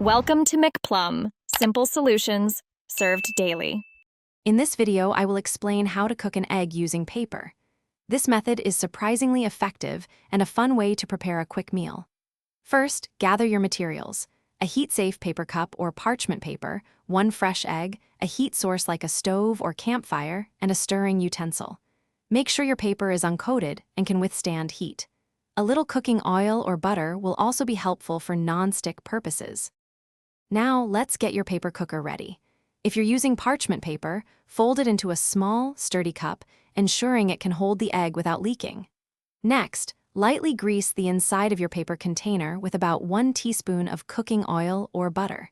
Welcome to McPlum, simple solutions served daily. In this video, I will explain how to cook an egg using paper. This method is surprisingly effective and a fun way to prepare a quick meal. First, gather your materials: a heat-safe paper cup or parchment paper, one fresh egg, a heat source like a stove or campfire, and a stirring utensil. Make sure your paper is uncoated and can withstand heat. A little cooking oil or butter will also be helpful for non-stick purposes. Now, let's get your paper cooker ready. If you're using parchment paper, fold it into a small, sturdy cup, ensuring it can hold the egg without leaking. Next, lightly grease the inside of your paper container with about 1 teaspoon of cooking oil or butter.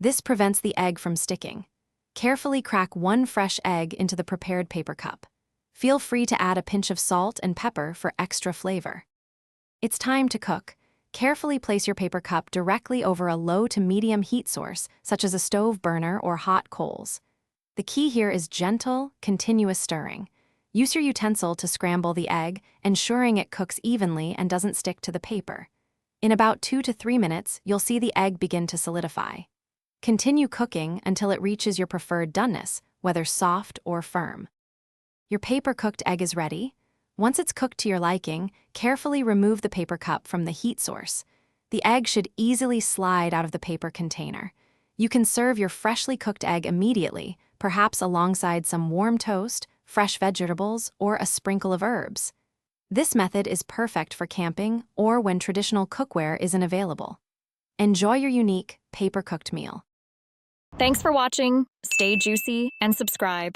This prevents the egg from sticking. Carefully crack 1 fresh egg into the prepared paper cup. Feel free to add a pinch of salt and pepper for extra flavor. It's time to cook. Carefully place your paper cup directly over a low to medium heat source, such as a stove burner or hot coals. The key here is gentle, continuous stirring. Use your utensil to scramble the egg, ensuring it cooks evenly and doesn't stick to the paper. In about 2 to 3 minutes, you'll see the egg begin to solidify. Continue cooking until it reaches your preferred doneness, whether soft or firm. Your paper-cooked egg is ready. Once it's cooked to your liking, carefully remove the paper cup from the heat source. The egg should easily slide out of the paper container. You can serve your freshly cooked egg immediately, perhaps alongside some warm toast, fresh vegetables, or a sprinkle of herbs. This method is perfect for camping or when traditional cookware isn't available. Enjoy your unique, paper-cooked meal. Thanks for watching. Stay juicy and subscribe.